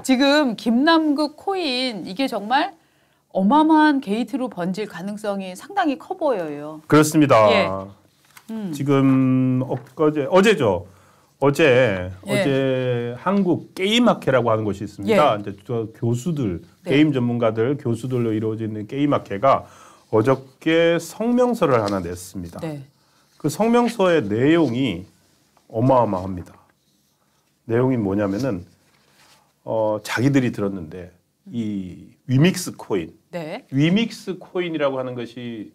지금 김남국 코인 이게 정말 어마어마한 게이트로 번질 가능성이 상당히 커 보여요. 그렇습니다. 예. 지금 어제죠. 어제 한국 게임학회라고 하는 곳이 있습니다. 예. 이제 교수들, 네. 게임 전문가들, 교수들로 이루어지는 게임학회가 어저께 성명서를 하나 냈습니다. 네. 그 성명서의 내용이 어마어마합니다. 내용이 뭐냐면은 자기들이 들었는데 이 위믹스 코인, 네. 위믹스 코인이라고 하는 것이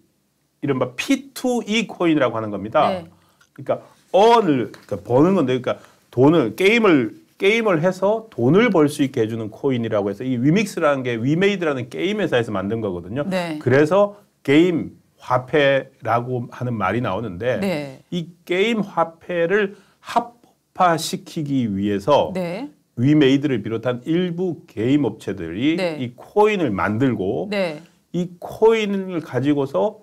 이른바 P2E 코인이라고 하는 겁니다. 네. 그러니까 그러니까 버는 건데, 그러니까 돈을 게임을 해서 돈을 벌 수 있게 해주는 코인이라고 해서 이 위믹스라는 게 위메이드라는 게임 회사에서 만든 거거든요. 네. 그래서 게임 화폐라고 하는 말이 나오는데 네. 이 게임 화폐를 합법화시키기 위해서 네. 위메이드를 비롯한 일부 게임 업체들이 네. 이 코인을 만들고 네. 이 코인을 가지고서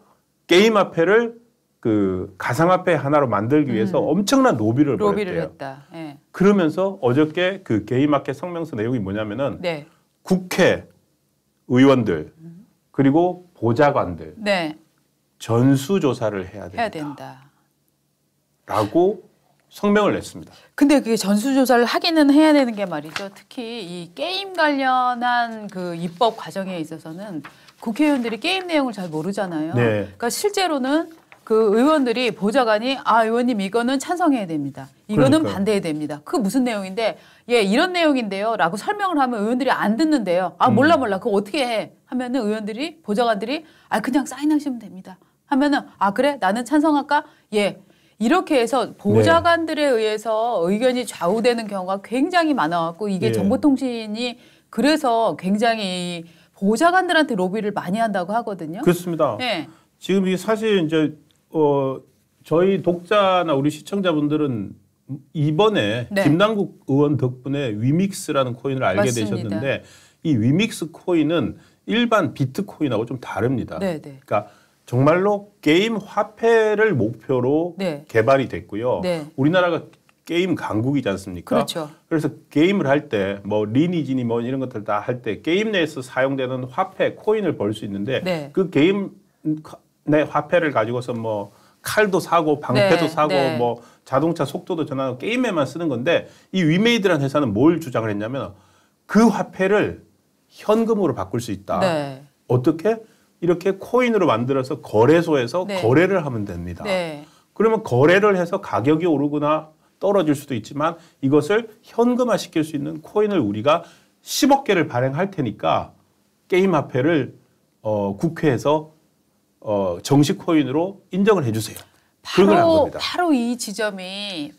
게임 화폐를 그 가상화폐 하나로 만들기 위해서 엄청난 로비를 벌였대요. 했다. 네. 그러면서 어저께 그 게임마켓 성명서 내용이 뭐냐면은 네. 국회 의원들 그리고 보좌관들 네. 전수조사를 해야 된다. 라고 성명을 냈습니다. 근데 그게 전수조사를 하기는 해야 되는 게 말이죠. 특히 이 게임 관련한 그 입법 과정에 있어서는 국회의원들이 게임 내용을 잘 모르잖아요. 네. 그러니까 실제로는 그 의원들이 보좌관이 의원님 이거는 찬성해야 됩니다. 이거는 그러니까요. 반대해야 됩니다. 그 무슨 내용인데 이런 내용인데요 라고 설명을 하면 의원들이 안 듣는데요. 몰라 그거 어떻게 해 하면은 의원들이 보좌관들이 그냥 사인하시면 됩니다. 하면은 그래 나는 찬성할까? 예. 이렇게 해서 보좌관들에 의해서 의견이 좌우되는 경우가 굉장히 많아갖고 이게 정보통신이 그래서 굉장히 보좌관들한테 로비를 많이 한다고 하거든요. 그렇습니다. 네. 지금 이 사실 이제 저희 독자나 우리 시청자분들은 이번에 김남국 의원 덕분에 위믹스라는 코인을 알게 맞습니다. 되셨는데 이 위믹스 코인은 일반 비트코인하고 좀 다릅니다. 네네. 그러니까 정말로 게임 화폐를 목표로 개발이 됐고요. 네. 우리나라가 게임 강국이지 않습니까? 그렇죠. 그래서 게임을 할 때 리니지니 이런 것들 다 할 때 게임 내에서 사용되는 화폐, 코인을 벌 수 있는데 그 게임 내 화폐를 가지고서 칼도 사고 방패도 사고 자동차 속도도 전환하고 게임에만 쓰는 건데 이 위메이드라는 회사는 뭘 주장을 했냐면 그 화폐를 현금으로 바꿀 수 있다. 어떻게? 이렇게 코인으로 만들어서 거래소에서 거래를 하면 됩니다. 그러면 거래를 해서 가격이 오르거나 떨어질 수도 있지만 이것을 현금화 시킬 수 있는 코인을 우리가 10억 개를 발행할 테니까 게임 화폐를 국회에서 정식 코인으로 인정을 해주세요. 그걸 한 겁니다. 바로 이 지점이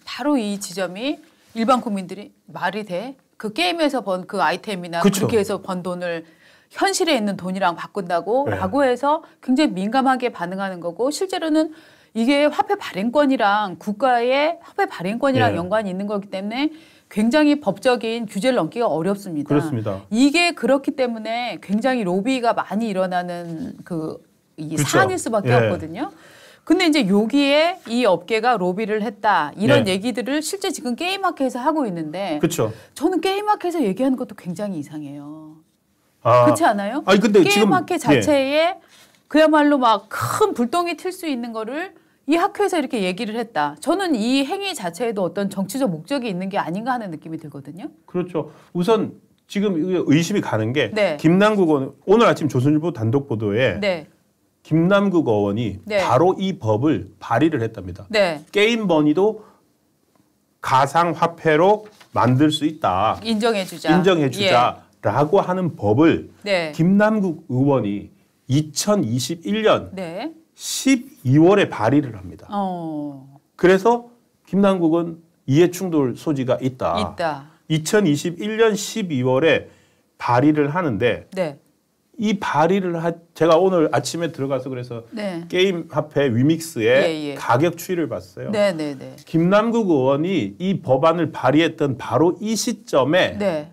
일반 국민들이 말이 돼? 그 게임에서 번 그 아이템이나 그렇게 해서 번 돈을 현실에 있는 돈이랑 바꾼다고 라고 해서 굉장히 민감하게 반응하는 거고 실제로는 이게 화폐 발행권이랑 국가의 화폐 발행권이랑 연관이 있는 거기 때문에 굉장히 법적인 규제를 넘기가 어렵습니다. 그렇습니다. 이게 그렇기 때문에 굉장히 로비가 많이 일어나는 사안일 수밖에 없거든요. 근데 이제 여기에 이 업계가 로비를 했다 이런 얘기들을 실제 지금 게임마켓에서 하고 있는데 저는 게임마켓에서 얘기하는 것도 굉장히 이상해요. 그렇지 않아요? 근데 게임마켓 자체에 그야말로 막 큰 불똥이 튈 수 있는 거를 이 학회에서 이렇게 얘기를 했다. 저는 이 행위 자체에도 어떤 정치적 목적이 있는 게 아닌가 하는 느낌이 들거든요. 그렇죠. 우선 지금 의심이 가는 게 김남국 의원 오늘 아침 조선일보 단독 보도에 김남국 의원이 바로 이 법을 발의를 했답니다. 게임 머니도 가상화폐로 만들 수 있다. 인정해주자라고 하는 법을 김남국 의원이 2021년 12월에 발의를 합니다. 그래서 김남국은 이해충돌 소지가 있다. 2021년 12월에 발의를 하는데 이 발의를 제가 오늘 아침에 들어가서 그래서 게임 화폐 위믹스의 가격 추이를 봤어요. 김남국 의원이 이 법안을 발의했던 바로 이 시점에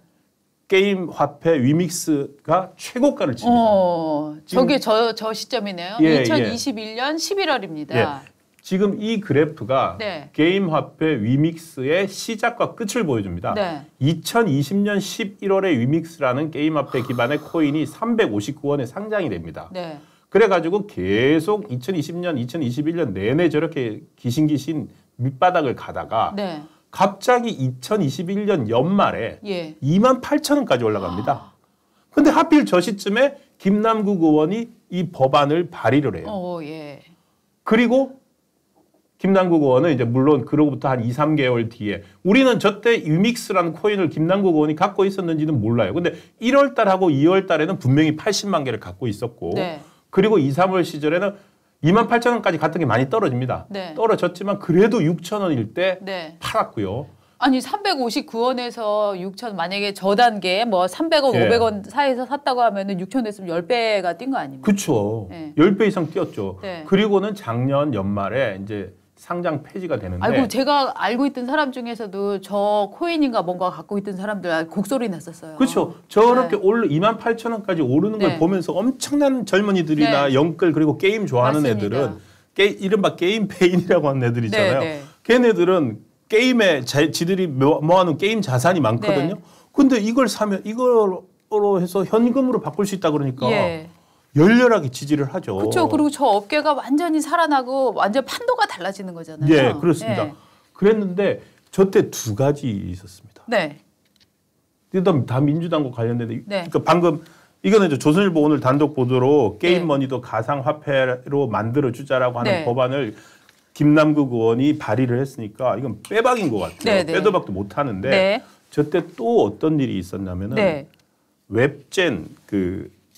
게임 화폐 위믹스가 최고가를 칩니다. 저게 저 시점이네요. 2021년 11월입니다. 지금 이 그래프가 네. 게임 화폐 위믹스의 시작과 끝을 보여줍니다. 네. 2020년 11월에 위믹스라는 게임 화폐 기반의 코인이 359원에 상장이 됩니다. 네. 그래가지고 계속 2020년, 2021년 내내 저렇게 기신기신 밑바닥을 가다가 네. 갑자기 2021년 연말에 예. 28,000원까지 올라갑니다. 근데 하필 저 시점에 김남국 의원이 이 법안을 발의를 해요. 예. 그리고 김남국 의원은 이제 물론 그로부터 한 2, 3개월 뒤에 우리는 저때 유믹스라는 코인을 김남국 의원이 갖고 있었는지는 몰라요. 근데 1월 달하고 2월 달에는 분명히 80만 개를 갖고 있었고 네. 그리고 2, 3월 시절에는 28,000원까지 갔던 게 많이 떨어집니다. 네. 떨어졌지만 그래도 6,000원일 때 네. 팔았고요. 아니 359원에서 6천 만약에 저 단계에 뭐 300원, 예. 500원 사이에서 샀다고 하면은 6천 됐으면 10배가 뛴 거 아닙니까? 그렇죠. 네. 10배 이상 뛰었죠. 네. 그리고는 작년 연말에 이제 상장 폐지가 되는데 아이고 제가 알고 있던 사람 중에서도 저 코인인가 뭔가 갖고 있던 사람들 곡소리 났었어요. 그렇죠. 저렇게 네. 28,000원까지 오르는 걸 네. 보면서 엄청난 젊은이들이나 네. 영끌 그리고 게임 좋아하는 맞습니다. 애들은 이른바 게임 페인이라고 하는 애들 있잖아요. 네, 네. 걔네들은 게임에 지들이 모아놓은 게임 자산이 많거든요. 네. 근데 이걸 사면 이걸로 해서 현금으로 바꿀 수 있다 그러니까 예. 열렬하게 지지를 하죠. 그렇죠. 그리고 저 업계가 완전히 살아나고 완전 판도가 달라지는 거잖아요. 예, 그렇습니다. 예. 그랬는데 저 때 두 가지 있었습니다. 네. 일단 다 민주당과 관련된데, 네. 그러니까 방금 이거는 이제 조선일보 오늘 단독 보도로 네. 게임머니도 가상화폐로 만들어 주자라고 하는 네. 법안을 김남국 의원이 발의를 했으니까 이건 빼박인 것 같아요. 네, 네. 빼도 박도 못 하는데 네. 저 때 또 어떤 일이 있었냐면은 네. 웹젠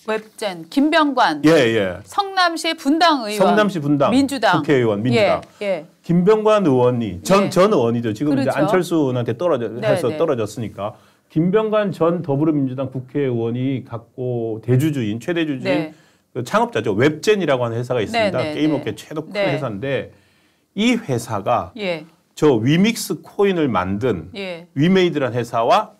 웹젠 김병관 예. 성남시 분당 의원 성남시 분당 민주당 국회의원 민주당 예. 김병관 의원이 전 의원이죠. 지금 이제 그렇죠. 안철수 의원한테 해서 네. 떨어졌으니까 김병관 전 더불어민주당 국회의원이 갖고 대주주인 최대주주인 네. 그 창업자죠. 웹젠이라고 하는 회사가 있습니다. 네. 게임업계 최고 큰 네. 회사인데 이 회사가 예. 저 위믹스 코인을 만든 예. 위메이드란 회사와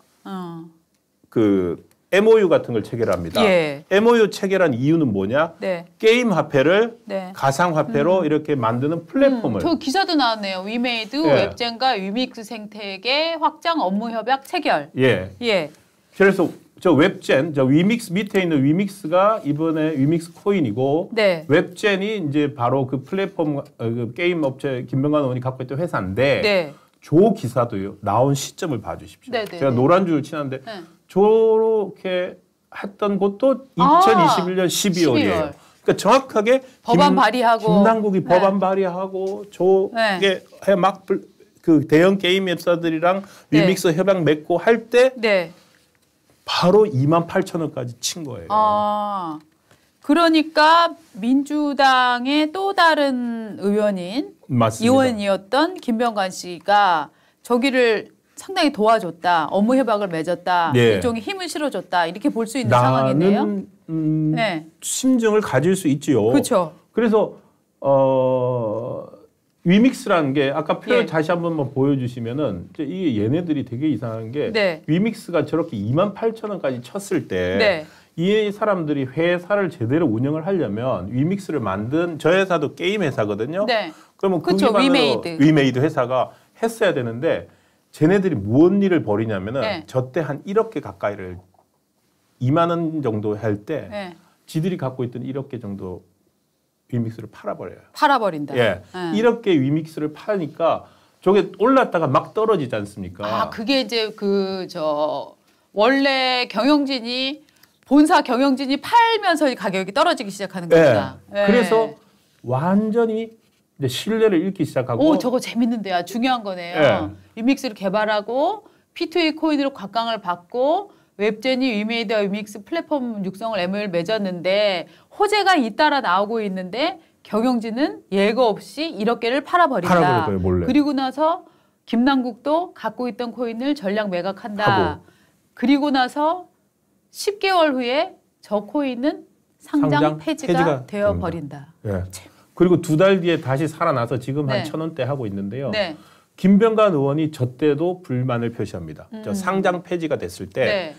그 MOU 같은 걸 체결합니다. 예. MOU 체결한 이유는 뭐냐? 네. 게임 화폐를 네. 가상 화폐로 이렇게 만드는 플랫폼을 저 기사도 나왔네요. 위메이드 예. 웹젠과 위믹스 생태계 확장 업무 협약 체결. 예. 예. 그래서 저 웹젠, 저 위믹스 밑에 있는 위믹스가 이번에 위믹스 코인이고 네. 웹젠이 이제 바로 그 플랫폼 그 게임 업체 김병관 의원이 갖고 있던 회사인데 네. 조 기사도요. 나온 시점을 봐주십시오. 네, 제가 노란 줄 치는데 네. 저렇게 했던 것도 2021년 12월이에요. 그러니까 정확하게 법안 발의하고 김남국이 네. 법안 발의하고 저게 막 그 대형 게임 앱사들이랑 네. 위믹스 협약 맺고 할 때 네. 바로 28,000원까지 친 거예요. 아. 그러니까 민주당의 또 다른 의원인 맞습니다. 의원이었던 김병관 씨가 저기를 상당히 도와줬다. 업무 협약을 맺었다. 네. 일종의 힘을 실어줬다. 이렇게 볼 수 있는 상황이네요. 네. 심증을 가질 수 있지요. 그렇죠. 그래서 위믹스라는 게 아까 표현 예. 다시 한번 보여주시면은 이게 얘네들이 되게 이상한 게 네. 위믹스가 저렇게 28,000원까지 쳤을 때 네. 이 사람들이 회사를 제대로 운영을 하려면 위믹스를 만든 저 회사도 게임 회사거든요. 네. 그러면 그 그쵸, 기반으로 위메이드. 회사가 했어야 되는데 쟤네들이 무슨 일을 벌이냐면은 네. 저때 한 1억 개 가까이를 2만 원 정도 할 때 네. 지들이 갖고 있던 1억 개 정도 위믹스를 팔아버려요. 팔아버린다. 예, 1억 개 위믹스를 파니까 저게 올랐다가 막 떨어지지 않습니까? 아, 그게 이제 원래 경영진이 본사 경영진이 팔면서 가격이 떨어지기 시작하는 겁니다. 예. 그래서 완전히 이제 신뢰를 잃기 시작하고. 오, 저거 재밌는데요. 중요한 거네요. 위믹스를 개발하고 P2E 코인으로 곽강을 받고 웹젠이 위메이드와 위믹스 플랫폼 육성을 MOU를 맺었는데 호재가 잇따라 나오고 있는데 경영진은 예고 없이 1억 개를 팔아버린다. 팔아버릴 거예요, 몰래. 그리고 나서 김남국도 갖고 있던 코인을 전량 매각한다. 하고. 그리고 나서 10개월 후에 저 코인은 상장 폐지가 되어버린다. 예. 그리고 2달 뒤에 다시 살아나서 지금 네. 한 1,000원대 하고 있는데요. 네. 김병관 의원이 저 때도 불만을 표시합니다. 저 상장 폐지가 됐을 때 네.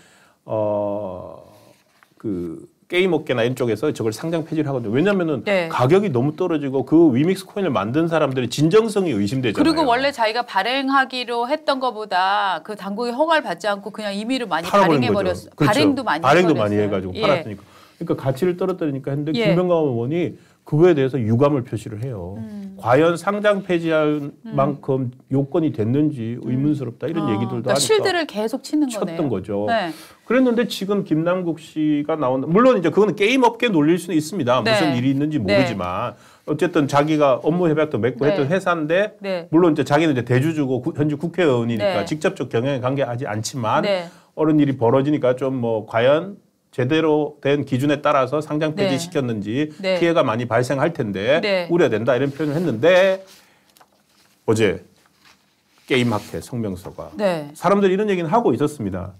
그 게임 업계나 이런 쪽에서 저걸 상장 폐지를 하거든요. 왜냐하면은 가격이 너무 떨어지고 그 위믹스 코인을 만든 사람들의 진정성이 의심되잖아요. 그리고 원래 자기가 발행하기로 했던 것보다 그 당국의 허가를 받지 않고 그냥 임의로 많이 발행해 버렸어. 그렇죠. 발행도 많이 해가지고 팔았으니까. 그러니까 가치를 떨어뜨리니까 했는데 김병관 의원이 그거에 대해서 유감을 표시를 해요. 과연 상장 폐지할 만큼 요건이 됐는지 의문스럽다 이런 얘기들도 그러니까 하니까 실드를 계속 쳤던 거죠. 그랬는데 지금 김남국 씨가 나온 물론 이제 그거는 게임 업계 놀릴 수는 있습니다. 무슨 일이 있는지 모르지만 어쨌든 자기가 업무 협약도 맺고 했던 회사인데 물론 이제 자기는 이제 대주주고 현재 국회의원이니까 직접적 경영에 관계하지 않지만 어른 일이 벌어지니까 좀 뭐 과연 제대로 된 기준에 따라서 상장 폐지 시켰는지 피해가 많이 발생할 텐데 우려된다 이런 표현을 했는데 어제 게임학회 성명서가 사람들이 이런 얘기는 하고 있었습니다.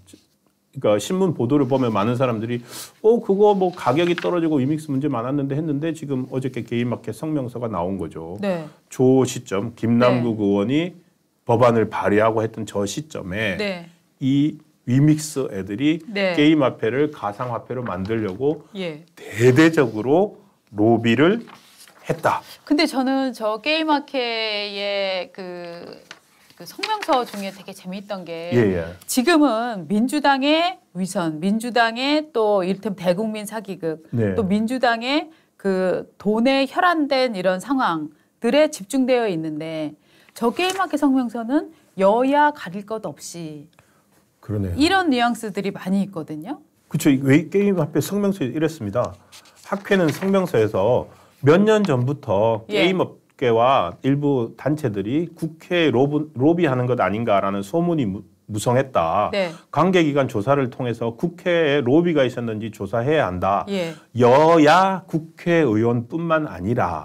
그러니까 신문 보도를 보면 많은 사람들이 그거 뭐 가격이 떨어지고 위믹스 문제 많았는데 했는데 지금 어저께 게임학회 성명서가 나온 거죠. 조 시점 김남국 의원이 법안을 발의하고 했던 저 시점에 이 위믹스 애들이 게임화폐를 가상화폐로 만들려고 대대적으로 로비를 했다. 근데 저는 저 게임학회의 그 성명서 중에 되게 재미있던 게 지금은 민주당의 위선, 민주당의 또 이를테면 대국민 사기극, 또 민주당의 그 돈에 혈안된 이런 상황들에 집중되어 있는데 저 게임학회 성명서는 여야 가릴 것 없이 그러네요. 이런 뉘앙스들이 많이 있거든요. 그렇죠. 왜 게임학회 성명서에 이랬습니다. 학회는 성명서에서 몇 년 전부터 게임업계와 일부 단체들이 국회에 로비하는 것 아닌가라는 소문이 무성했다. 관계기관 조사를 통해서 국회에 로비가 있었는지 조사해야 한다. 여야 국회의원뿐만 아니라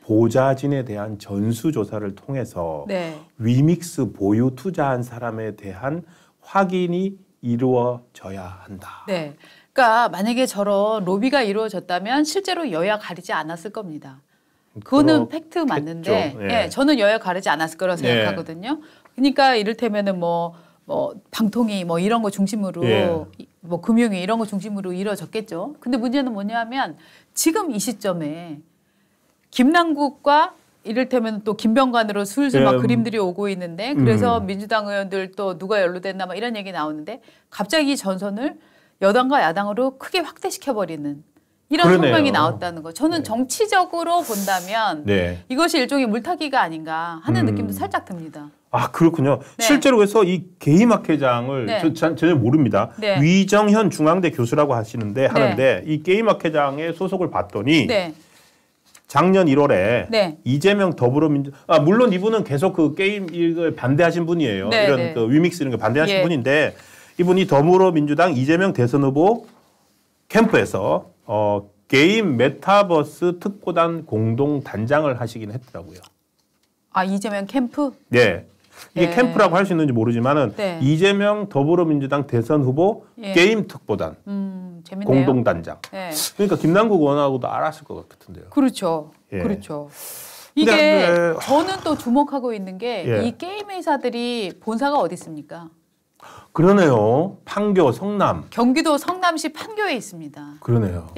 보좌진에 대한 전수조사를 통해서 위믹스 보유 투자한 사람에 대한 확인이 이루어져야 한다. 그러니까 만약에 저런 로비가 이루어졌다면 실제로 여야 가리지 않았을 겁니다. 그거는 팩트 맞는데 저는 여야 가리지 않았을 거라고 생각하거든요. 그러니까 이를테면은 뭐 방통위 뭐 이런 거 중심으로 뭐 금융위 이런 거 중심으로 이루어졌겠죠. 근데 문제는 뭐냐면 지금 이 시점에 김남국과 이를테면 또 김병관으로 슬슬 막 그림들이 오고 있는데 그래서 민주당 의원들 또 누가 연루됐나 막 이런 얘기 나오는데 갑자기 전선을 여당과 야당으로 크게 확대시켜버리는 이런 성명이 나왔다는 거. 저는 정치적으로 본다면 이것이 일종의 물타기가 아닌가 하는 느낌도 살짝 듭니다. 아 그렇군요. 실제로 그래서 이 게임학회장을 전혀 모릅니다. 위정현 중앙대 교수라고 하는데 이 게임학회장의 소속을 봤더니 작년 1월에 이재명 물론 이분은 계속 그 게임 이걸 반대하신 분이에요. 이런 그 위믹스 이런 거 반대하신 분인데 이분이 더불어민주당 이재명 대선 후보 캠프에서 게임 메타버스 특보단 공동 단장을 하시긴 했더라고요. 아 이재명 캠프? 이게 캠프라고 할 수 있는지 모르지만은 이재명 더불어민주당 대선 후보 게임 특보단 공동 단장. 그러니까 김남국 의원하고도 알았을 것 같은데요. 그렇죠. 그렇죠. 이게 저는 또 주목하고 있는 게 이 게임 회사들이 본사가 어디 있습니까? 그러네요. 판교, 성남. 경기도 성남시 판교에 있습니다. 그러네요.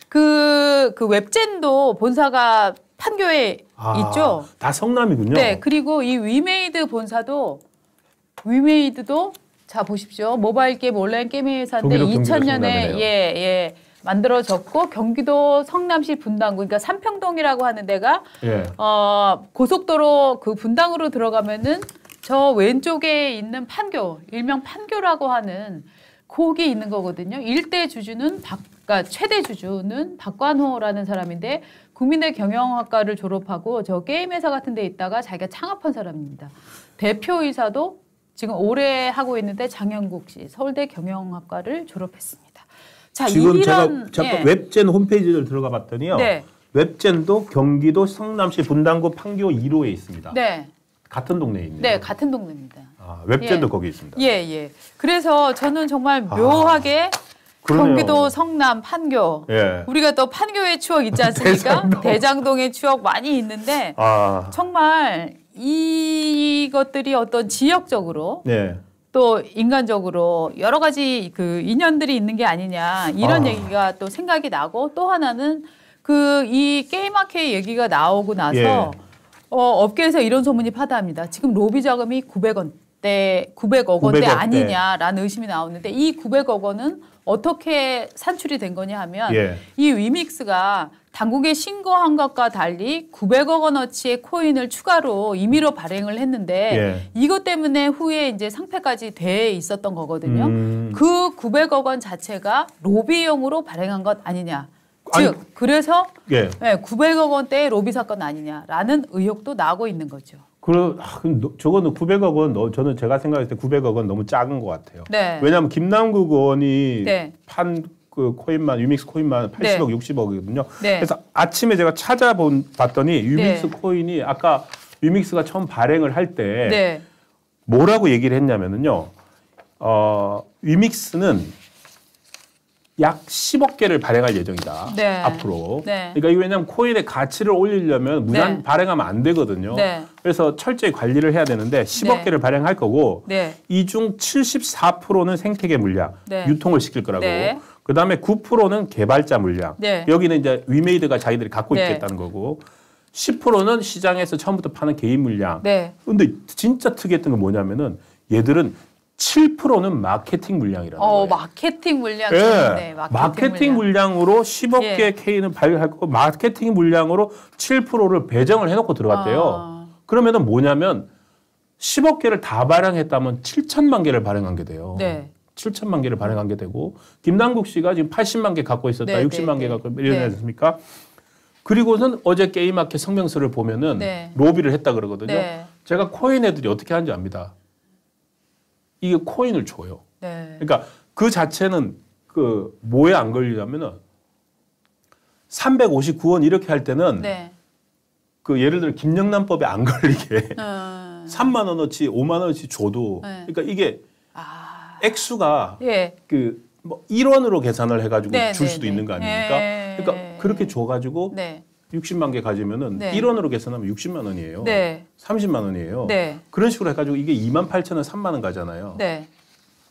그 웹젠도 본사가 판교에 있죠. 다 성남이군요. 그리고 이 위메이드도 자 보십시오. 모바일 게임 온라인 게임 회사인데 2000년에 만들어졌고 경기도 성남시 분당구 그러니까 삼평동이라고 하는 데가 고속도로 그 분당으로 들어가면은 저 왼쪽에 있는 판교, 일명 판교라고 하는 거기 있는 거거든요. 일대 주주는 그러니까 최대 주주는 박관호라는 사람인데 국민대 경영학과를 졸업하고 저 게임 회사 같은 데 있다가 자기가 창업한 사람입니다. 대표이사도 지금 올해 하고 있는데 장영국 씨 서울대 경영학과를 졸업했습니다. 자, 지금 제가 잠깐 웹젠 홈페이지를 들어가 봤더니요. 웹젠도 경기도 성남시 분당구 판교 1호에 있습니다. 같은 동네에 있네요. 같은 동네입니다. 웹젠도 거기 있습니다. 그래서 저는 정말 묘하게 경기도 성남 판교 우리가 또 판교의 추억 있지 않습니까? 대장동의 추억 많이 있는데 정말 이것들이 어떤 지역적으로 또 인간적으로 여러 가지 그 인연들이 있는 게 아니냐 이런 얘기가 또 생각이 나고 또 하나는 그 이 게임아케이 얘기가 나오고 나서 예. 업계에서 이런 소문이 파다합니다. 지금 로비 자금이 900억 원대 아니냐라는 의심이 나오는데 이 900억 원은 어떻게 산출이 된 거냐 하면 예. 이 위믹스가 당국에 신고한 것과 달리 900억 원어치의 코인을 추가로 임의로 발행을 했는데 예. 이것 때문에 후에 이제 상폐까지 돼 있었던 거거든요. 그 900억 원 자체가 로비용으로 발행한 것 아니냐. 즉 그래서 예. 네, 900억 원대의 로비 사건 아니냐라는 의혹도 나오고 있는 거죠. 저거는 900억 원, 저는 제가 생각했을 때 900억 원 너무 작은 것 같아요. 네. 왜냐하면 김남국 의원이 네. 판 그 코인만, 위믹스 코인만 80억, 네. 60억이거든요. 네. 그래서 아침에 제가 봤더니 위믹스 네. 코인이 아까 위믹스가 처음 발행을 할 때 네. 뭐라고 얘기를 했냐면은요. 위믹스는 약 10억 개를 발행할 예정이다. 네. 앞으로. 네. 그러니까 이게 왜냐하면 코인의 가치를 올리려면 무단 네. 발행하면 안 되거든요. 네. 그래서 철저히 관리를 해야 되는데 10억 네. 개를 발행할 거고 네. 이 중 74%는 생태계 물량, 네. 유통을 시킬 거라고. 네. 그다음에 9%는 개발자 물량. 네. 여기는 이제 위메이드가 자기들이 갖고 네. 있겠다는 거고 10%는 시장에서 처음부터 파는 개인 물량. 네. 근데 진짜 특이했던 건 뭐냐면은 얘들은 7%는 마케팅 물량이라는 거예요. 마케팅 물량. 네. 마케팅 물량으로 10억 예. 개의 K는 발행할 거고 마케팅 물량으로 7%를 배정을 해놓고 들어갔대요. 그러면은 뭐냐면 10억 개를 다 발행했다면 7천만 개를 발행한 게 돼요. 네. 7천만 개를 발행한 게 되고 김남국 씨가 지금 80만 개 갖고 있었다. 네, 60만 네, 개 갖고 네. 이러지 않습니까? 그리고는 어제 게임마켓 성명서를 보면은 네. 로비를 했다 그러거든요. 네. 제가 코인 애들이 어떻게 하는지 압니다. 이게 코인을 줘요. 네. 그러니까 그 자체는 그 뭐에 안 걸리냐면은 359원 이렇게 할 때는 네. 그 예를 들어 김영란법에 안 걸리게 3만 원어치, 5만 원어치 줘도 네. 그러니까 이게 액수가 그 뭐 1원으로 계산을 해가지고 네, 줄 네, 수도 네. 있는 거 아닙니까? 그러니까 그렇게 줘가지고 60만 개 가지면은 1원으로 계산하면 60만 원이에요. 30만 원이에요. 그런 식으로 해가지고 이게 28,000원, 3만 원 가잖아요.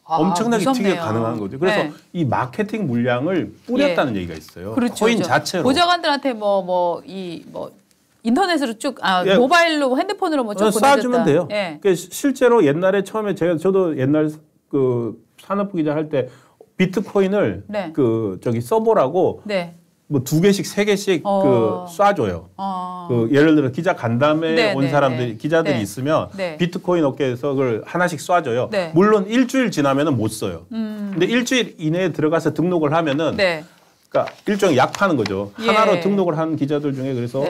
엄청나게 튀게 가능한 거죠. 그래서 이 마케팅 물량을 뿌렸다는 얘기가 있어요. 그렇죠, 코인 그렇죠. 자체로. 보좌관들한테 인터넷으로 쭉 모바일로 핸드폰으로 뭐 쭉 쏴주면 돼요. 예. 그러니까 실제로 옛날에 처음에 저도 옛날 그 산업부 기자 할 때 비트코인을 그 저기 써보라고 뭐 2개씩 3개씩 그 쏴줘요. 그 예를 들어 기자 간담회 온 사람들이 기자들이 있으면 비트코인 업계에서 그걸 하나씩 쏴줘요. 물론 일주일 지나면은 못 써요. 근데 일주일 이내에 들어가서 등록을 하면은 그러니까 일종의 약 파는 거죠. 하나로 등록을 하는 기자들 중에 그래서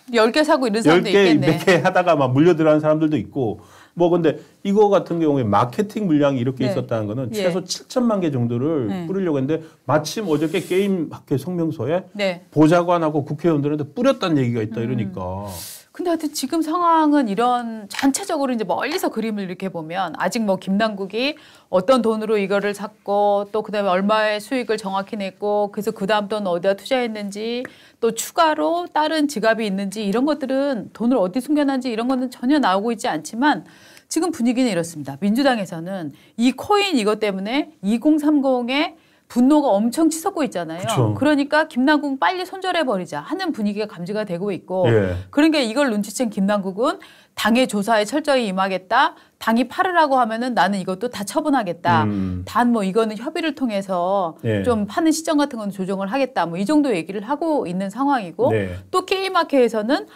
10개 사고 이런 사람도 있겠네. 10개, 몇 개 하다가 막 물려 들어가는 사람들도 있고 뭐 근데 이거 같은 경우에 마케팅 물량이 이렇게 있었다는 거는 최소 7천만 개 정도를 뿌리려고 했는데 마침 어저께 게임학회 성명서에 보좌관하고 국회의원들한테 뿌렸다는 얘기가 있다 이러니까. 근데 하여튼 지금 상황은 이런 전체적으로 이제 멀리서 그림을 이렇게 보면 아직 뭐 김남국이 어떤 돈으로 이거를 샀고 또 그다음에 얼마의 수익을 정확히 냈고 그래서 그다음 돈 어디다 투자했는지 또 추가로 다른 지갑이 있는지 이런 것들은 돈을 어디 숨겨놨는지 이런 거는 전혀 나오고 있지 않지만 지금 분위기는 이렇습니다. 민주당에서는 이 코인 이것 때문에 2030의 분노가 엄청 치솟고 있잖아요. 그쵸. 그러니까 김남국 빨리 손절해버리자 하는 분위기가 감지가 되고 있고 그러니까 이걸 눈치챈 김남국은 당의 조사에 철저히 임하겠다. 당이 팔으라고 하면은 나는 이것도 다 처분하겠다. 단 뭐 이거는 협의를 통해서 좀 파는 시점 같은 건 조정을 하겠다. 뭐 이 정도 얘기를 하고 있는 상황이고 또 게임마켓에서는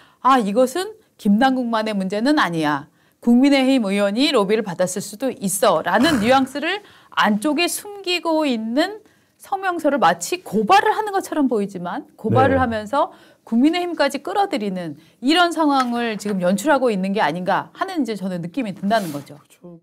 이것은 김남국만의 문제는 아니야. 국민의힘 의원이 로비를 받았을 수도 있어라는 뉘앙스를 안쪽에 숨기고 있는 성명서를 마치 고발을 하는 것처럼 보이지만 고발을 하면서 국민의힘까지 끌어들이는 이런 상황을 지금 연출하고 있는 게 아닌가 하는 이제 저는 느낌이 든다는 거죠. 그렇죠.